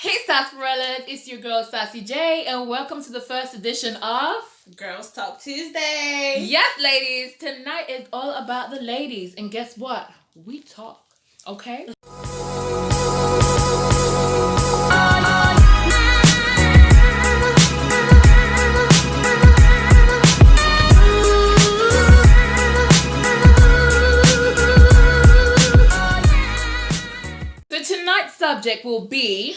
Hey Sassperellas, it's your girl Sassy J, and welcome to the first edition of Girls Talk Tuesday. Yes, ladies, tonight is all about the ladies, and guess what? We talk, okay? So tonight's subject will be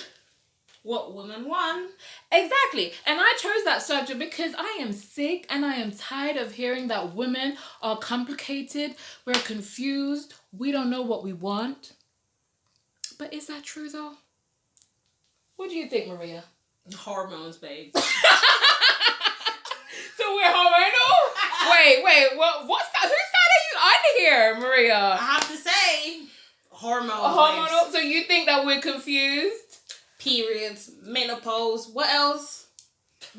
what women want. Exactly. And I chose that subject because I am sick and I am tired of hearing that women are complicated, we're confused, we don't know what we want. But is that true though? What do you think, Maria? Hormones, babe. So we're hormonal? Wait, what's that? Whose side are you on here, Maria? I have to say, hormones. Hormonal? Babes. So you think that we're confused? Periods, menopause, what else?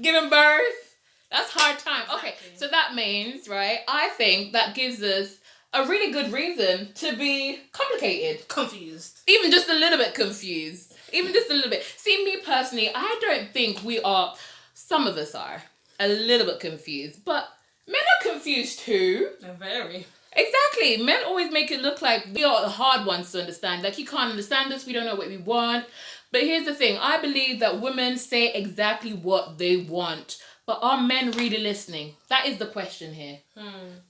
Giving birth. That's hard time. Exactly. Okay, so that means, right, I think that gives us a really good reason to be complicated. Confused. Even just a little bit confused. Even just a little bit. See, me personally, I don't think we are, some of us are, a little bit confused. But men are confused too. They're very. Exactly. Men always make it look like we are the hard ones to understand. Like, you can't understand us, we don't know what we want. But here's the thing. I believe that women say exactly what they want. But are men really listening? That is the question here. I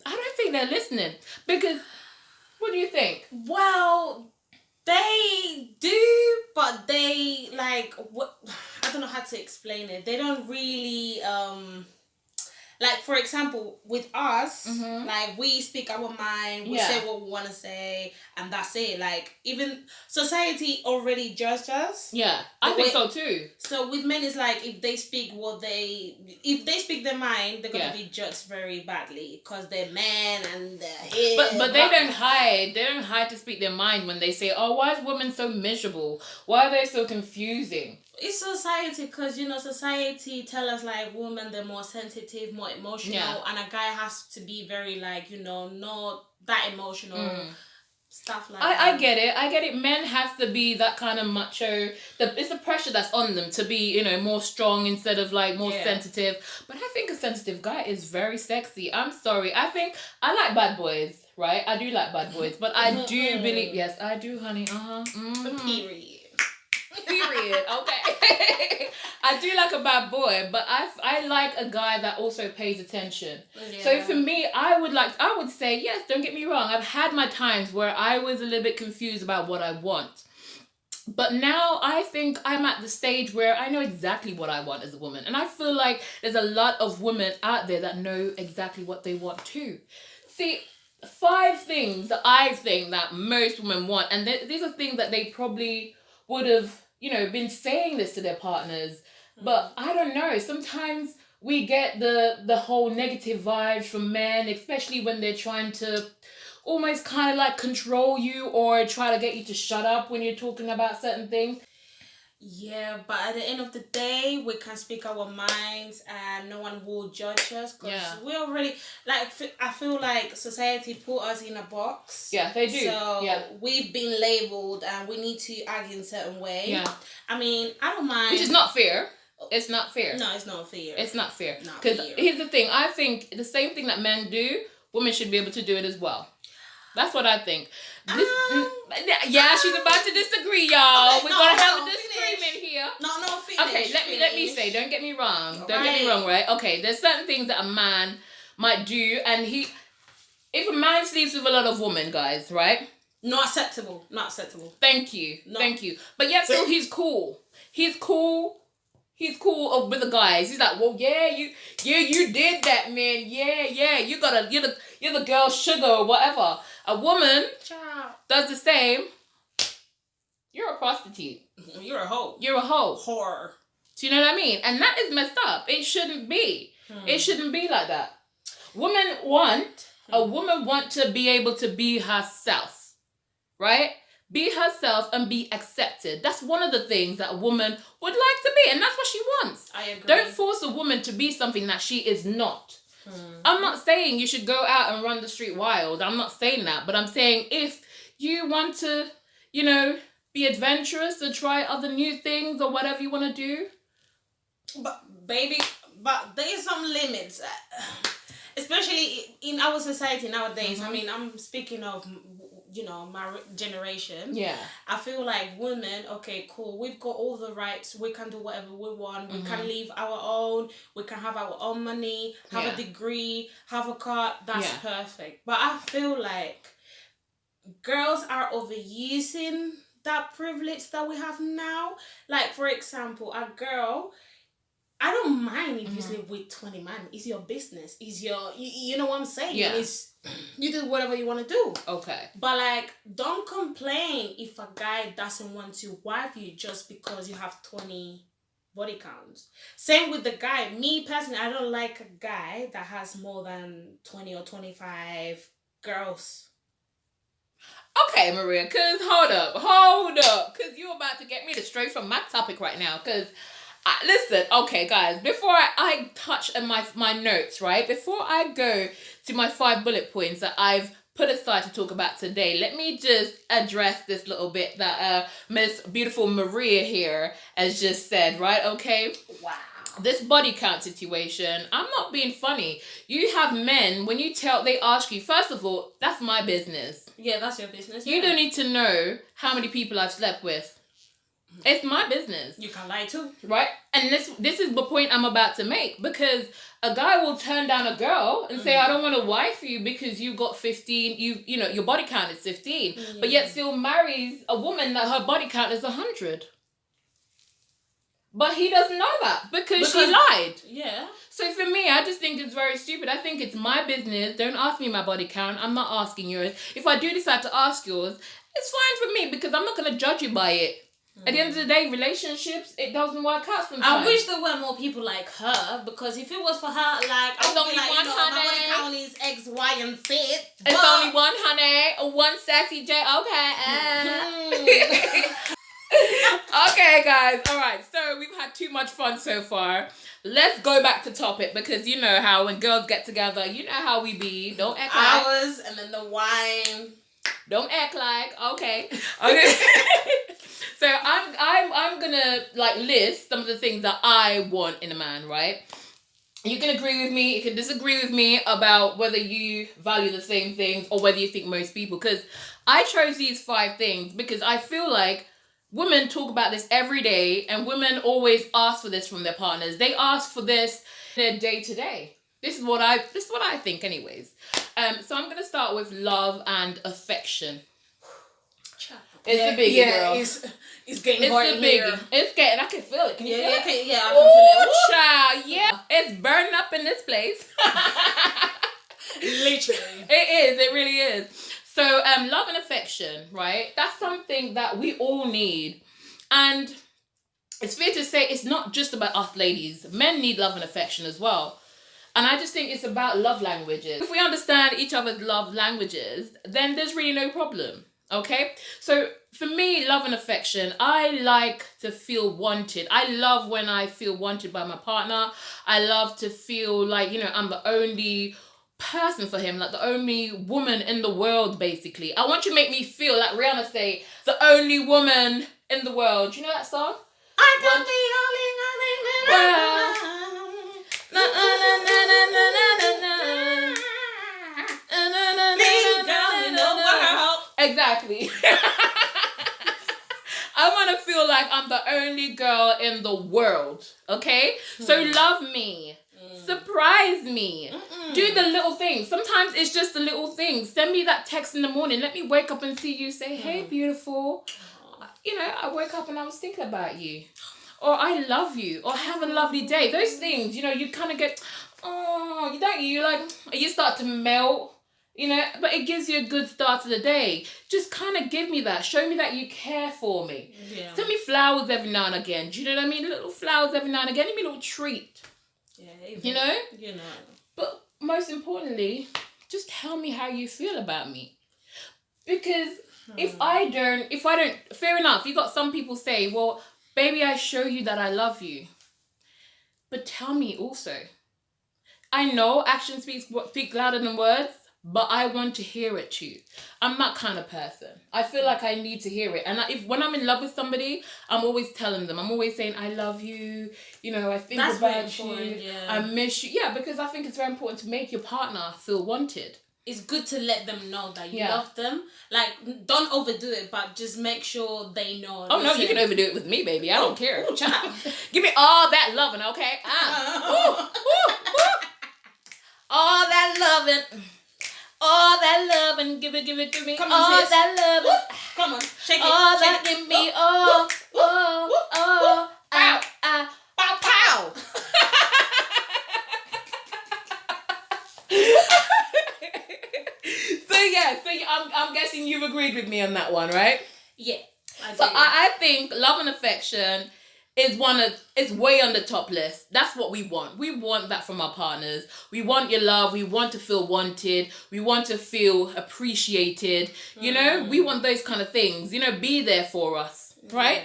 don't think they're listening. Because, what do you think? Well, they do, but they, like, what? I don't know how to explain it. They don't really, like, for example, with us, like, we speak our mind, we say what we want to say, and that's it. Like, even society already judged us. Yeah, I think so too. So with men, it's like, if they speak their mind, they're going to be judged very badly because they're men and they're But they don't hide. They don't hide to speak their mind when they say, oh, why is women so miserable? Why are they so confusing? It's society, because, you know, society tell us, like, women, they're more sensitive, more emotional, and a guy has to be very, like, you know, not that emotional, stuff like that. I get it. Men have to be that kind of macho. It's the pressure that's on them to be, you know, more strong instead of, like, more sensitive. But I think a sensitive guy is very sexy. I'm sorry. I like bad boys, right? I do like bad boys. But I do believe, yes, I do, honey. Period. Okay. I do like a bad boy, but I like a guy that also pays attention. Yeah. So for me, I would say, yes, don't get me wrong. I've had my times where I was a little bit confused about what I want. But now I think I'm at the stage where I know exactly what I want as a woman. And I feel like there's a lot of women out there that know exactly what they want too. See, 5 things that I think that most women want, and these are things that they probably would have, you know, been saying this to their partners. But I don't know. Sometimes we get the whole negative vibes from men, especially when they're trying to almost kind of like control you or try to get you to shut up when you're talking about certain things. Yeah, but at the end of the day, we can speak our minds and no one will judge us because we already, like, I feel like society put us in a box. Yeah, they do. So we've been labelled and we need to act in a certain way. Yeah. I mean, I don't mind. Which is not fair. It's not fair. No, it's not fair. It's not fair. Because here's the thing. I think the same thing that men do, women should be able to do it as well. That's what I think. She's about to disagree, y'all. Okay, we're gonna have a disagreement here. No, finish. Okay, let me say. Don't get me wrong. Don't get me wrong, right? Okay, there's certain things that a man might do, and if a man sleeps with a lot of women, guys, right? Not acceptable. Thank you. But yet still, he's cool. He's cool with the guys. He's like, well, you did that, man. Yeah. You're the girl's sugar or whatever. A woman does the same. You're a prostitute. You're a hoe. Whore. Do you know what I mean? And that is messed up. It shouldn't be. It shouldn't be like that. A woman want to be able to be herself. Right? Be herself and be accepted. That's one of the things that a woman would like to be. And that's what she wants. I agree. Don't force a woman to be something that she is not. I'm not saying you should go out and run the street wild. I'm not saying that. But I'm saying if you want to, you know, be adventurous, to try other new things or whatever you want to do. But baby, but there's some limits, especially in our society nowadays. I mean, I'm speaking of, you know, my generation. Yeah. I feel like women, okay, cool, we've got all the rights, we can do whatever we want, we can live our own, we can have our own money, have a degree, have a car, that's perfect. But I feel like girls are overusing that privilege that we have now. Like, for example, a girl, I don't mind if you sleep with 20 men. It's your business. It's your, you know what I'm saying? Yeah. It's, you do whatever you want to do. Okay. But like, don't complain if a guy doesn't want to wife you just because you have 20 body counts. Same with the guy. Me personally, I don't like a guy that has more than 20 or 25 girls. Okay, Maria, because hold up, because you're about to get me straight from my topic right now, because listen, okay, guys, before I touch on my notes, right, before I go to my 5 bullet points that I've put aside to talk about today, let me just address this little bit that Miss Beautiful Maria here has just said, right, okay? Wow. This body count situation, I'm not being funny. You have men, when they ask you, first of all, that's my business. Yeah, that's your business. You don't need to know how many people I've slept with. It's my business. You can lie too. Right? And this is the point I'm about to make, because a guy will turn down a girl and say, I don't want to wife you because you got 15, you know, your body count is 15, but yet still marries a woman that her body count is 100. But he doesn't know that because she lied. Yeah. So for me, I just think it's very stupid. I think it's my business. Don't ask me my body count. I'm not asking yours. If I do decide to ask yours, it's fine for me because I'm not going to judge you by it. At the end of the day, relationships, it doesn't work out sometimes. I wish there were more people like her, because if it was for her, like, I would be like, you know, my body count is X, Y, and Z. It's only one honey, one sassy J. Okay. Okay, guys. All right. So we've had too much fun so far. Let's go back to topic, because you know how when girls get together, you know how we be. Don't act like hours and then the wine. Don't act like okay. So I'm gonna like list some of the things that I want in a man, right? You can agree with me, you can disagree with me about whether you value the same things or whether you think most people, because I chose these 5 things because I feel like women talk about this every day, and women always ask for this from their partners. They ask for this their day to day. This is what I think anyways. So I'm gonna start with love and affection. It's a biggie, girl. It's getting hot in here. It's getting, I can feel it. Can you feel it? I can feel it. Child, yeah. It's burning up in this place. Literally. It is. It really is. So, love and affection, right? That's something that we all need. And it's fair to say it's not just about us ladies. Men need love and affection as well. And I just think it's about love languages. If we understand each other's love languages, then there's really no problem. Okay? So for me, love and affection, I like to feel wanted. I love when I feel wanted by my partner. I love to feel like, you know, I'm the only person for him, like the only woman in the world, basically. I want you to make me feel like Rihanna say, the only woman in the world. Do you know that song? I can be the only woman. Exactly. I want to feel like I'm the only girl in the world. Okay? So love me. Surprise me. Do the little things. Sometimes it's just the little things. Send me that text in the morning. Let me wake up and see you. Say, hey, beautiful. You know, I woke up and I was thinking about you. Or I love you. Or have a lovely day. Those things, you know, you kind of get, oh, you don't, you like, you start to melt, you know, but it gives you a good start to the day. Just kind of give me that. Show me that you care for me. Yeah. Send me flowers every now and again. Do you know what I mean? Little flowers every now and again. Give me a little treat. Yeah, you know? You know. But most importantly, just tell me how you feel about me. Because if I don't, fair enough, you got some people say, well, baby, I show you that I love you. But tell me also. I know actions speak louder than words, but I want to hear it too. I'm that kind of person. I feel like I need to hear it. And when I'm in love with somebody, I'm always telling them. I'm always saying, I love you. You know, I think about you. Yeah. I miss you. Yeah, because I think it's very important to make your partner feel wanted. It's good to let them know that you love them. Like, don't overdo it, but just make sure they know. Oh, no, you can overdo it with me, baby. I don't care. Ooh, child. Give me all that loving, okay? All that loving. All that loving, give it, give me. Come on, all sis. that loving. Come on, shake it. All shake that it. give me. Oh, pow, pow, pow. So I'm guessing you've agreed with me on that one, right? Yeah. I think love and affection is way on the top list. That's what we want. We want that from our partners. We want your love. We want to feel wanted. We want to feel appreciated. You know, we want those kind of things. You know, be there for us, right?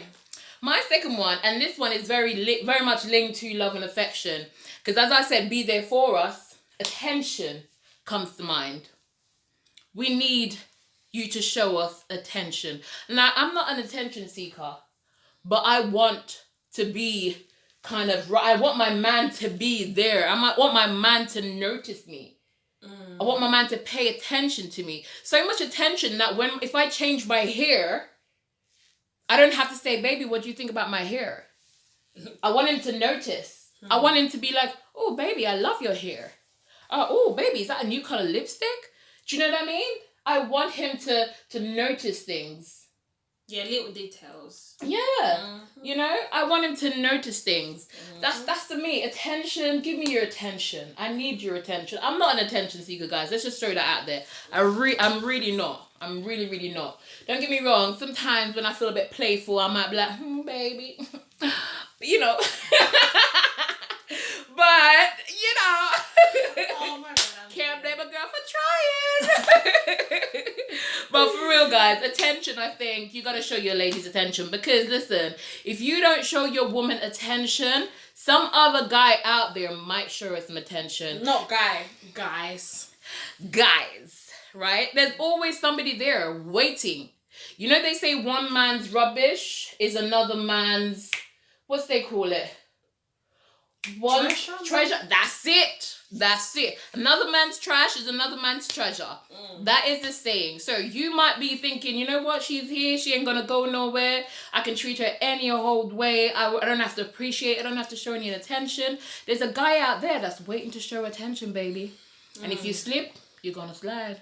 My second one, and this one is very much linked to love and affection, because as I said, be there for us. Attention comes to mind. We need you to show us attention. Now, I'm not an attention seeker, but I want to be I want my man to be there. I want my man to notice me. I want my man to pay attention to me. So much attention that if I change my hair, I don't have to say, baby, what do you think about my hair? I want him to notice. I want him to be like, oh, baby, I love your hair. Oh, baby, is that a new color lipstick? Do you know what I mean? I want him to notice things. Yeah, little details. Yeah. You know, I want him to notice things. That's to me. Attention. Give me your attention. I need your attention. I'm not an attention seeker, guys. Let's just throw that out there. I'm really not. I'm really, really not. Don't get me wrong. Sometimes when I feel a bit playful, I might be like, baby. You know. But, you know. Oh my God. Can't blame a girl for trying. But for real, guys, attention, I think you got to show your ladies attention, because listen, if you don't show your woman attention, some other guy out there might show her some attention. Not guys, right? There's always somebody there waiting. You know, they say one man's rubbish is another man's, what's they call it? One treasure. That's it. Another man's trash is another man's treasure. That is the saying. So you might be thinking, you know what? She's here. She ain't gonna go nowhere. I can treat her any old way. I don't have to appreciate. I don't have to show any attention. There's a guy out there that's waiting to show attention, baby. And if you slip, you're gonna slide.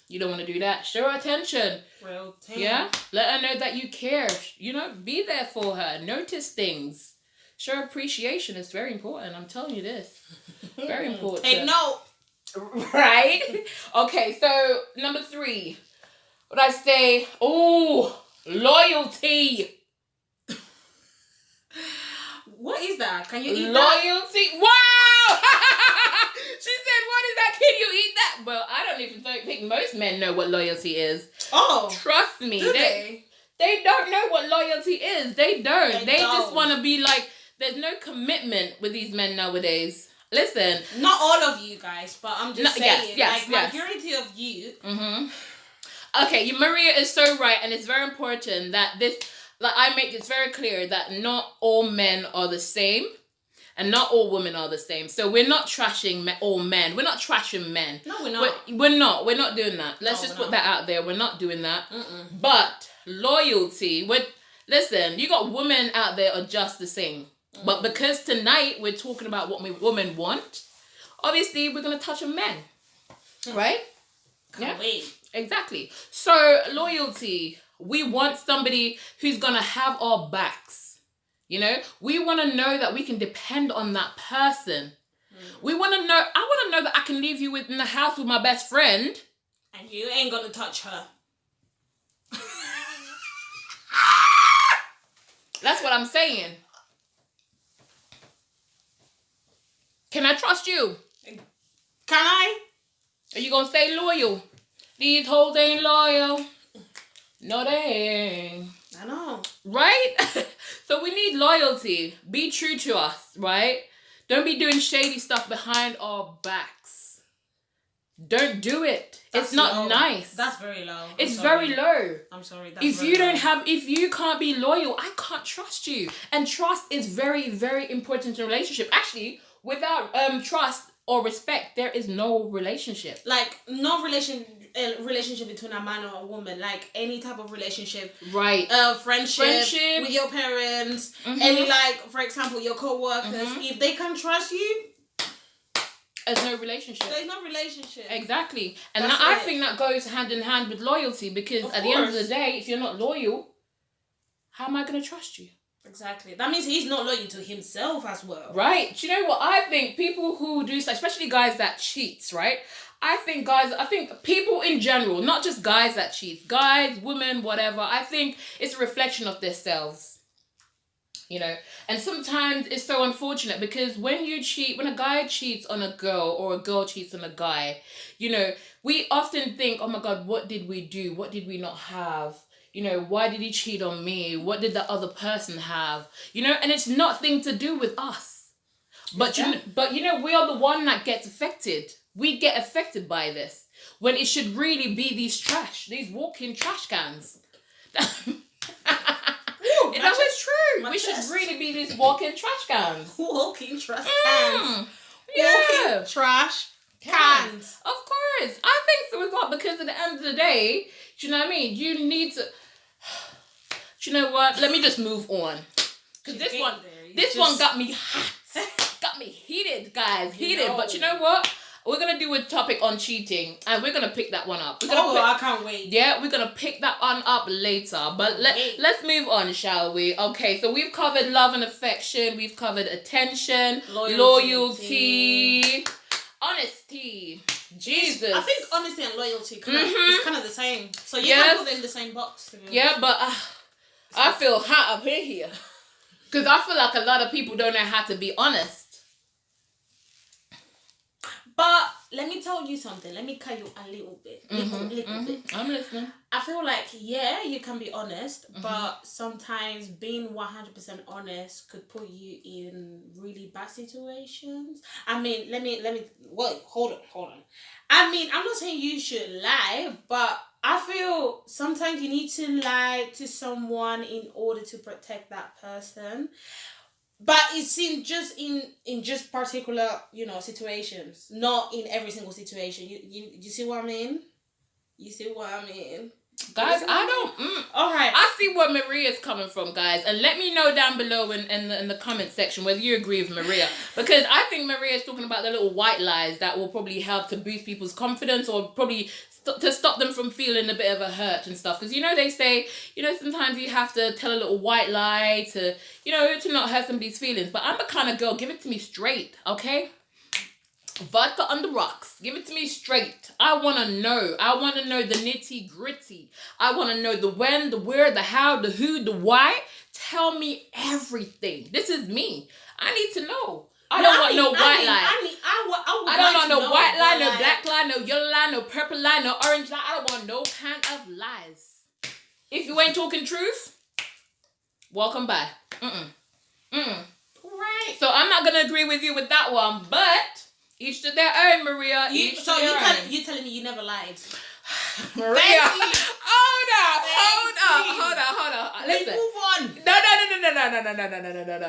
You don't want to do that. Show her attention. Real thing. Yeah. Let her know that you care. You know, be there for her. Notice things. Show appreciation. It's very important. I'm telling you this. Very important. Take note. Right? Okay, so number 3. What I say? Oh, loyalty. What is that? Can you eat loyalty? that? Wow! She said, what is that? Can you eat that? Well, I don't even think most men know what loyalty is. Oh. Trust me. Do they? They don't know what loyalty is. They don't. They just want to be like, there's no commitment with these men nowadays. Listen. Not all of you guys, but I'm just saying. Yes. Majority of you. Okay, Maria is so right, and it's very important that I make this very clear that not all men are the same, and not all women are the same. So we're not trashing all men. We're not trashing men. No, we're not. We're not doing that. Let's just put that out there. We're not doing that. But loyalty, listen, you got women out there are just the same. But because tonight we're talking about what women want, obviously we're going to touch on men. Right? Can't wait. Exactly. So loyalty, we want somebody who's going to have our backs. You know, we want to know that we can depend on that person. I want to know that I can leave you in the house with my best friend. And you ain't going to touch her. That's what I'm saying. Can I trust you? Can I? Are you going to stay loyal? These hoes ain't loyal. No, they ain't. I know. Right? So we need loyalty. Be true to us, right? Don't be doing shady stuff behind our backs. Don't do it. That's it's not low. Nice. That's very low. It's very low. I'm sorry. That's if very you low. don't have, if you can't be loyal, I can't trust you. And trust is very, very important in a relationship. Actually, without trust or respect, there is no relationship. Like no relationship between a man or a woman. Like any type of relationship. Right. Friendship with your parents. Any, like, for example, your co-workers. If they can trust you, there's no relationship. There's no relationship. Exactly. And I think that goes hand in hand with loyalty, because at the end of the day, if you're not loyal, how am I going to trust you? Exactly. That means he's not loyal to himself as well. Right. Do you know what? I think people who do, especially guys that cheats, right? I think people in general, not just guys that cheat, guys, women, whatever, I think it's a reflection of themselves. You know, and sometimes it's so unfortunate, because when a guy cheats on a girl or a girl cheats on a guy, you know, we often think, oh my God, what did we do? What did we not have? You know, why did he cheat on me? What did the other person have? You know, and it's nothing to do with us. But you know, we are the one that gets affected. We get affected by this, when it should really be these walking trash cans. Ooh, it's true. We should really be these walking trash cans. Walking trash cans. Yeah. Walking trash cans. Of course. I think so as well, because at the end of the day, do you know what I mean? You need to... Do you know what? Let me just move on. Because this one got me hot. Got me heated, guys. Heated. But you know what? We're going to do a topic on cheating, and we're going to pick that one up. I can't wait. Yeah, we're going to pick that one up later. But let's move on, shall we? Okay, so we've covered love and affection. We've covered attention, loyalty, honesty. Jesus. I think honesty and loyalty is kind of the same. So you can put them in the same box. Yeah, but I feel hot up here. Because I feel like a lot of people don't know how to be honest. But let me tell you something. Let me cut you a little bit. Little bit. I'm listening. I feel like, you can be honest, but sometimes being 100% honest could put you in really bad situations. I mean, hold on. I mean, I'm not saying you should lie, but I feel sometimes you need to lie to someone in order to protect that person. But it's in just particular, situations, not in every single situation. You see what I mean? You see what I mean? Guys, I don't... All right. I see where Maria's coming from, guys. And let me know down below in the comment section whether you agree with Maria. Because I think Maria is talking about the little white lies that will probably help to boost people's confidence, or probably to stop them from feeling a bit of a hurt and stuff. Because, they say, sometimes you have to tell a little white lie to not hurt somebody's feelings. But I'm the kind of girl, give it to me straight, okay? Vodka on the rocks. Give it to me straight. I want to know. I want to know the nitty gritty. I want to know the when, the where, the how, the who, the why. Tell me everything. This is me. I need to know. I don't want no white lie. I don't want no white lie, no black lie, no yellow lie, no purple lie, no orange lie. I don't want no kind of lies. If you ain't talking truth, welcome by. Right. So I'm not gonna agree with you with that one, but each to their own, Maria. You telling me you never lied? Maria, hold on. Listen. Move on.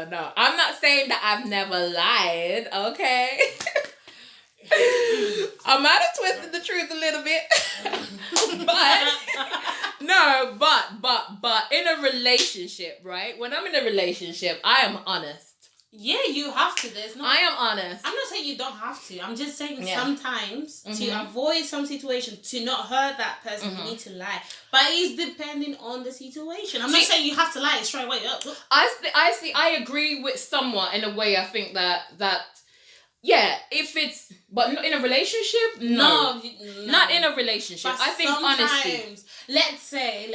No. I'm not saying that I've never lied, okay? I might have twisted the truth a little bit. but in a relationship, right? When I'm in a relationship, I am honest. Yeah, you have to. I am honest. I'm not saying you don't have to. I'm just saying sometimes to avoid some situation, to not hurt that person, you need to lie. But it's depending on the situation. I'm not saying you have to lie straight away. I agree with somewhat in a way. I think that if it's, but not in a relationship, no. Not in a relationship. But I think honesty. Let's say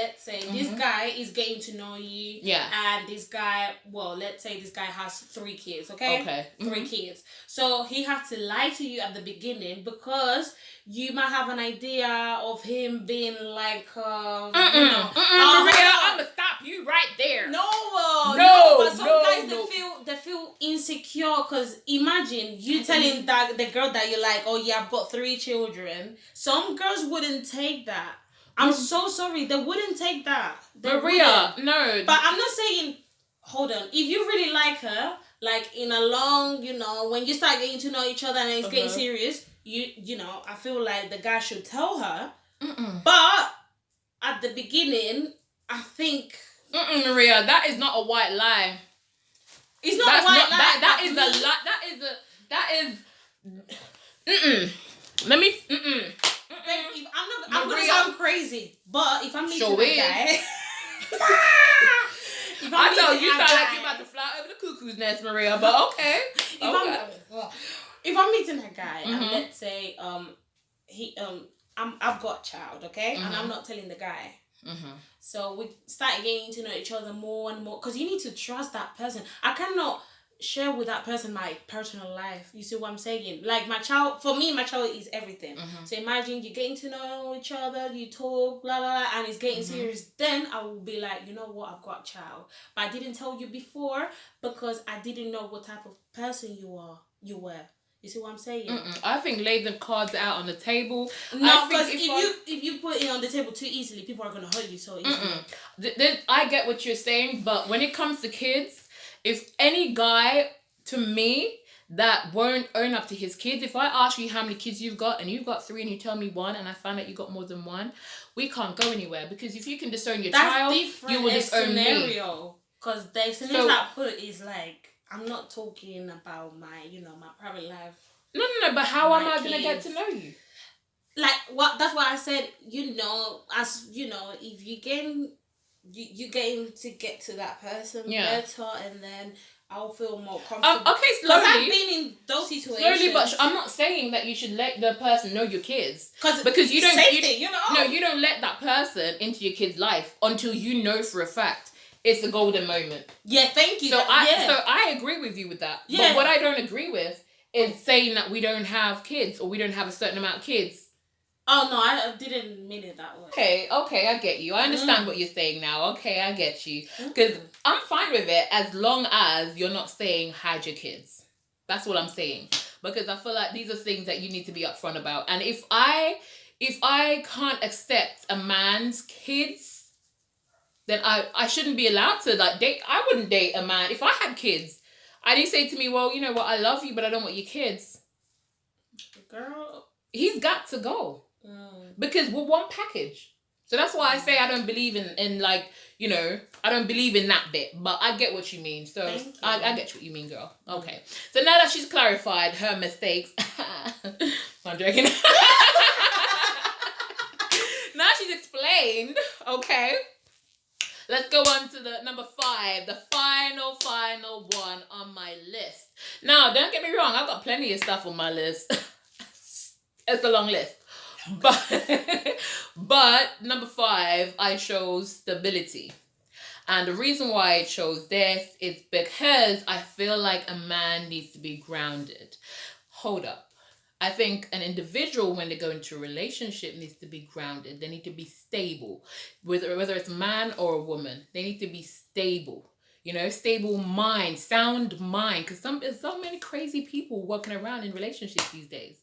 this guy is getting to know you. Yeah. And this guy, let's say this guy has 3 kids, okay? Okay. 3 kids. So he has to lie to you at the beginning because you might have an idea of him being like, Maria, I'm gonna stop you right there. No. But some guys they feel insecure because imagine you telling that the girl that you like, oh yeah, I've got 3 children. Some girls wouldn't take that. I'm so sorry, they wouldn't take that. Maria, no. But I'm not saying, hold on, if you really like her, like in a long, when you start getting to know each other and it's getting serious, I feel like the guy should tell her. But at the beginning, I think... Maria, that is not a white lie. It's not a white lie. That is a lie. That is... Let me... Babe, I'm going to sound crazy, but if I'm meeting a guy... I told you sound like you're about to fly over the cuckoo's nest, Maria, but okay. If I'm meeting a guy and let's say I've got a child, okay, and I'm not telling the guy. So we start getting to know each other more and more because you need to trust that person. I cannot share with that person my personal life. You see what I'm saying? Like for me, my child is everything. So imagine you're getting to know each other, you talk, blah, blah, blah, and it's getting serious. Then I will be like, you know what, I've got a child. But I didn't tell you before because I didn't know what type of person you were. You see what I'm saying? I think lay the cards out on the table. No, because if you put it on the table too easily, people are going to hurt you so easily. I get what you're saying, but when it comes to kids, if any guy, to me, that won't own up to his kids, if I ask you how many kids you've got and you've got 3 and you tell me 1 and I find out you got more than 1, we can't go anywhere because if you can disown your child, you will disown me. Because the scenario I put is like, I'm not talking about my private life. No, but how am I going to get to know you? Like, that's why I said, if you getting to get to that person better, and then I'll feel more comfortable. Okay, slowly. I've been in those situations. Slowly, but I'm not saying that you should let the person know your kids. Because you don't... Safety, No, you don't let that person into your kid's life until you know for a fact it's a golden moment. Yeah, thank you. So I agree with you with that. Yeah. But what I don't agree with is saying that we don't have kids or we don't have a certain amount of kids. Oh, no, I didn't mean it that way. Okay, I get you. I understand what you're saying now. Okay, I get you. Because I'm fine with it as long as you're not saying hide your kids. That's what I'm saying. Because I feel like these are things that you need to be upfront about. And if I can't accept a man's kids, then I shouldn't be allowed to date. I wouldn't date a man. If I had kids, and he say to me, well, you know what, I love you, but I don't want your kids. Girl. He's got to go. Because we're one package. So that's why I say I don't believe in I don't believe in that bit. But I get what you mean. So I get what you mean, girl. Okay. So now that she's clarified her mistakes. I'm joking. Now she's explained. Okay. Let's go on to the number 5. The final one on my list. Now, don't get me wrong. I've got plenty of stuff on my list. It's a long list. But number 5, I chose stability. And the reason why I chose this is because I feel like a man needs to be grounded. Hold up. I think an individual, when they go into a relationship, needs to be grounded. They need to be stable. Whether it's a man or a woman, they need to be stable. Stable mind, sound mind. Because there's so many crazy people walking around in relationships these days.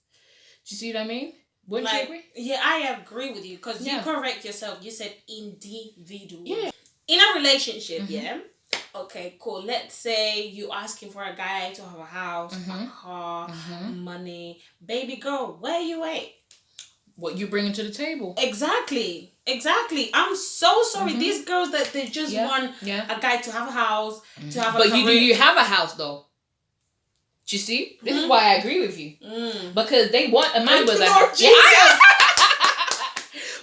Do you see what I mean? Wouldn't you agree? Yeah, I agree with you because you correct yourself. You said individual. Yeah. In a relationship, okay, cool. Let's say you asking for a guy to have a house, a car, money. Baby girl, where you at? What you bringing to the table? Exactly. I'm so sorry. These girls that they just want a guy to have a house, to have a career. But do you have a house though? Do you see? This is why I agree with you. Because they want a man with a house. Because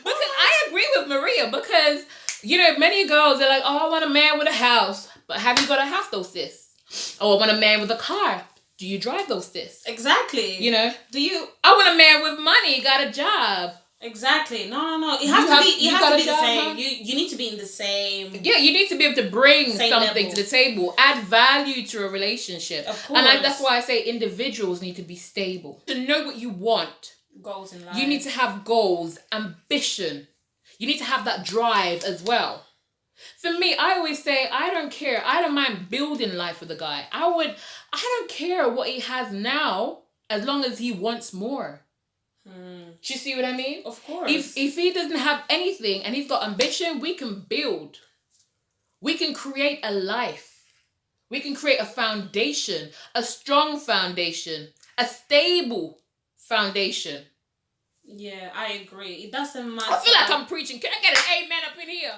I agree with Maria. Because, many girls, they're like, oh, I want a man with a house. But have you got a house though, sis? Oh, I want a man with a car. Do you drive those, sis? Exactly. I want a man with money, got a job. Exactly. No. It has to be the same. You need to be in the same. Yeah, you need to be able to bring something to the table, add value to a relationship. Of course. And that's why I say individuals need to be stable. To know what you want. Goals in life. You need to have goals, ambition. You need to have that drive as well. For me, I always say, I don't care. I don't mind building life with a guy. I don't care what he has now, as long as he wants more. Do you see what I mean? Of course. If he doesn't have anything and he's got ambition, we can build. We can create a life. We can create a foundation, a strong foundation, a stable foundation. Yeah, I agree. It doesn't matter. I feel like I'm preaching. Can I get an amen up in here?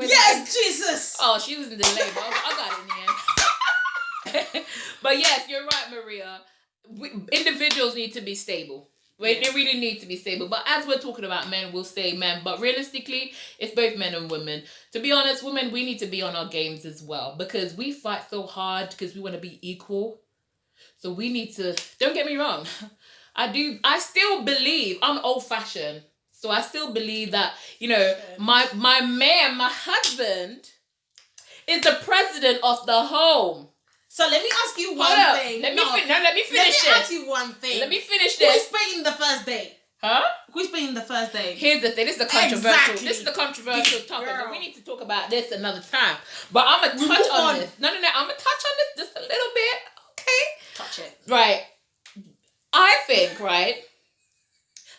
Yes, Jesus. Oh, she was in the labor. I got it in the end. But yes, you're right, Maria. Individuals need to be stable. They really need to be stable. But as we're talking about men, we'll say men. But realistically, it's both men and women. To be honest, women, we need to be on our games as well. Because we fight so hard because we want to be equal. So we need to, don't get me wrong. I still believe, I'm old fashioned. So I still believe that, you know, my man, my husband is the president of the home. So let me ask you one thing. Let me finish this. Let me ask you one thing. Let me finish this. Who's paying the first date? Huh? Who's paying the first date? Here's the thing. This is the controversial. Exactly. This is the controversial topic. Girl. And we need to talk about this another time. But I'm gonna touch on this. No. I'm gonna touch on this just a little bit. Okay. Touch it. Right. I think, right,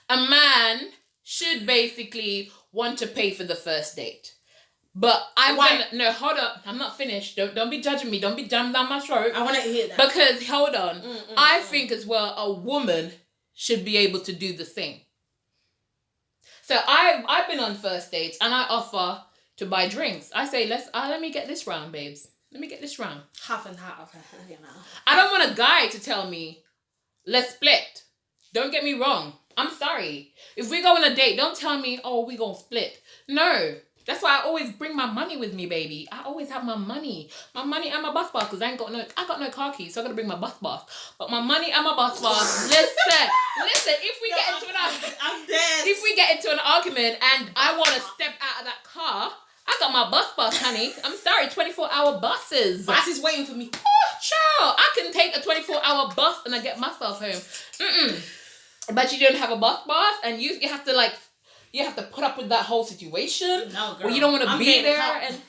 a man should basically want to pay for the first date. But no, hold up. I'm not finished. Don't be judging me. Don't be jumping down my throat. I want to hear that. Because, hold on. I think as well, a woman should be able to do the same. So I've been on first dates and I offer to buy drinks. I say, let me get this round, babes. Let me get this round. Half and half. You know. I don't want a guy to tell me, let's split. Don't get me wrong. I'm sorry. If we go on a date, don't tell me, oh, we gonna split. No. That's why I always bring my money with me, baby. I always have my money and my bus pass, because I got no car keys, so I gotta bring my bus pass. But my money and my bus pass. Listen. If we get into an argument and I want to step out of that car, I got my bus pass, honey. I'm sorry, 24-hour buses. Bus is waiting for me. Oh, child, I can take a 24-hour bus and I get myself home. But you don't have a bus pass, and you have to you have to put up with that whole situation. No, girl. Where you don't want to be there. And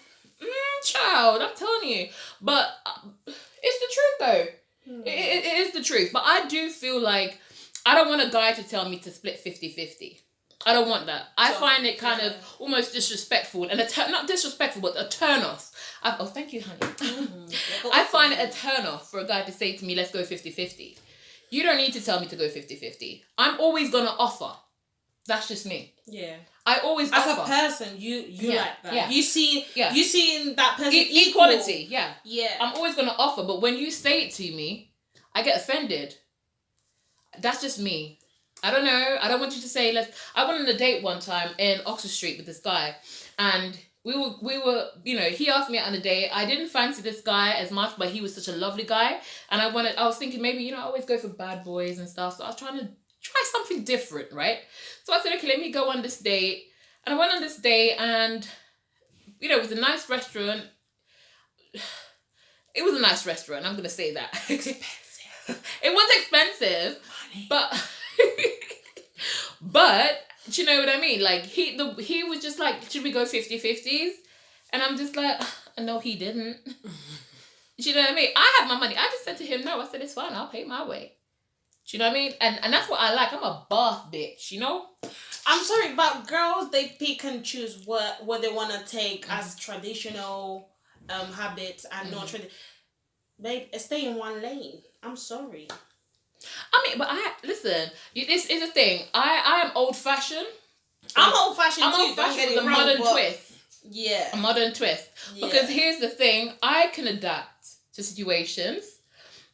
child, I'm telling you. But it's the truth, though. It is the truth. But I do feel like I don't want a guy to tell me to split 50-50. I don't want that. I find it kind of almost disrespectful. And not disrespectful, but a turn-off. Thank you, honey. I find it a turn-off for a guy to say to me, let's go 50-50. You don't need to tell me to go 50-50. I'm always going to offer. That's just me. Yeah. I always offer. As a person, you like that. Yeah. You see in that person equality. Yeah. Yeah. I'm always going to offer, but when you say it to me, I get offended. That's just me. I don't know. I don't want you to say I went on a date one time in Oxford Street with this guy, and we were, he asked me out on a date. I didn't fancy this guy as much, but he was such a lovely guy, and I was thinking maybe, I always go for bad boys and stuff, so I was trying to try something different, right? So I said, okay, let me go on this date. And I went on this date, and, it was a nice restaurant. It was a nice restaurant, I'm going to say that. Expensive. It was expensive. Money. But, do you know what I mean? Like, he was just like, should we go 50-50s? And I'm just like, no, he didn't. Do you know what I mean? I had my money. I just said to him, no, I said, it's fine, I'll pay my way. Do you know what I mean? And that's what I like. I'm a boss bitch, I'm sorry, but girls, they pick and choose what they want to take as traditional habits and not traditional. Babe, stay in one lane. I'm sorry. I mean, but listen, this is the thing. I am old-fashioned. I'm old-fashioned too. I'm old-fashioned with a modern twist. Yeah. A modern twist. Yeah. Because here's the thing. I can adapt to situations.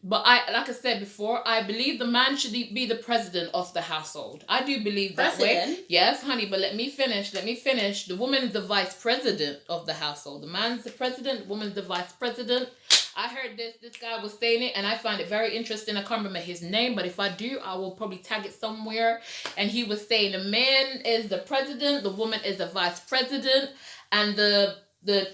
But like I said before, I believe the man should be the president of the household. I do believe that way. Yes, honey, but let me finish. The woman is the vice president of the household. The man's the president, the woman's the vice president. I heard this guy was saying it, and I find it very interesting. I can't remember his name, but if I do, I will probably tag it somewhere. And he was saying the man is the president, the woman is the vice president, and the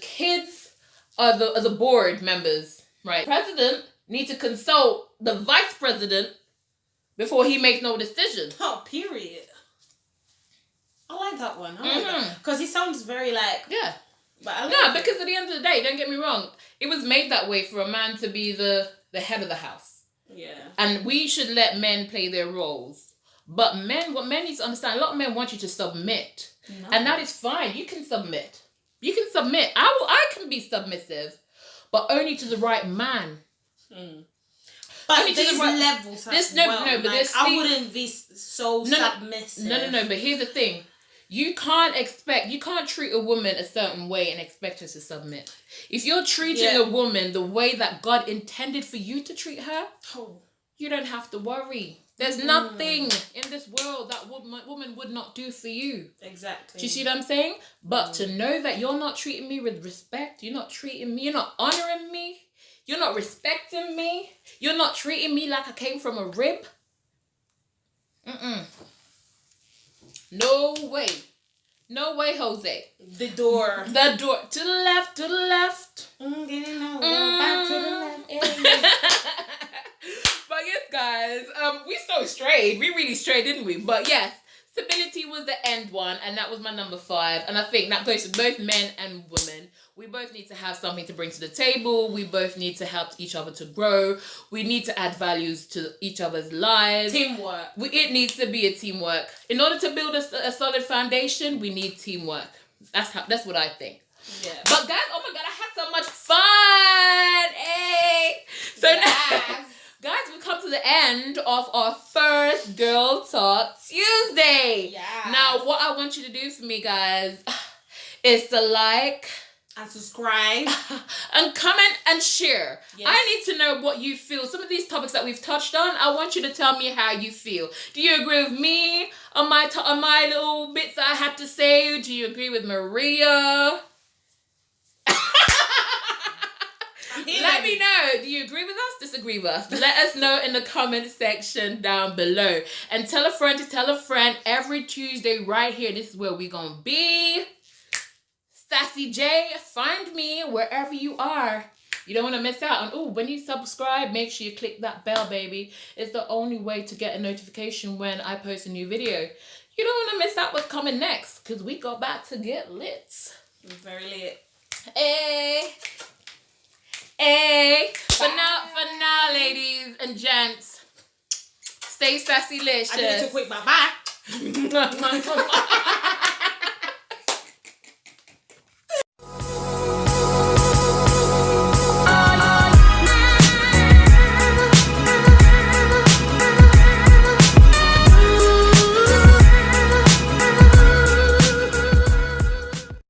kids are the board members, right? President need to consult the vice president before he makes no decision. Oh, period. I like that one. I like that. Because he sounds very like... Yeah. But I no, because at the end of the day, don't get me wrong, it was made that way for a man to be the head of the house. Yeah. And we should let men play their roles. But what men need to understand, a lot of men want you to submit. No. And that is fine. You can submit. You can submit. I can be submissive, but only to the right man. But only there's to the right levels. I wouldn't be so submissive. No. But here's the thing: you can't treat a woman a certain way and expect her to submit. If you're treating a woman the way that God intended for you to treat her, you don't have to worry. There's nothing in this world that woman would not do for you. Exactly. Do you see what I'm saying? But to know that you're not treating me with respect, you're not treating me, you're not honoring me, you're not respecting me, you're not treating me like I came from a rib. No way. No way, Jose. The door. To the left. Back to the left. But yes, guys, we so strayed. We really strayed, didn't we? But yes, stability was the end one, and that was my number 5. And I think that goes to both men and women. We both need to have something to bring to the table. We both need to help each other to grow. We need to add values to each other's lives. Teamwork. It needs to be a teamwork. In order to build a solid foundation, we need teamwork. That's what I think. Yeah. But guys, oh my God, I had so much fun. Hey. So now, guys, we've come to the end of our first Girl Talk Tuesday. Yeah. Now, what I want you to do for me, guys, is to like and subscribe and comment and share. Yes. I need to know what you feel. Some of these topics that we've touched on, I want you to tell me how you feel. Do you agree with me on my little bits that I had to say? Do you agree with Maria? Let me know. Do you agree with us? Disagree with us? Let us know in the comment section down below. And tell a friend to tell a friend every Tuesday right here. This is where we're going to be. Sassy J, find me wherever you are. You don't want to miss out on, when you subscribe, make sure you click that bell, baby. It's the only way to get a notification when I post a new video. You don't want to miss out what's coming next, because we go back to get lit. Very lit. Hey, for now, ladies and gents, stay sassy-licious. I need to quick bye-bye.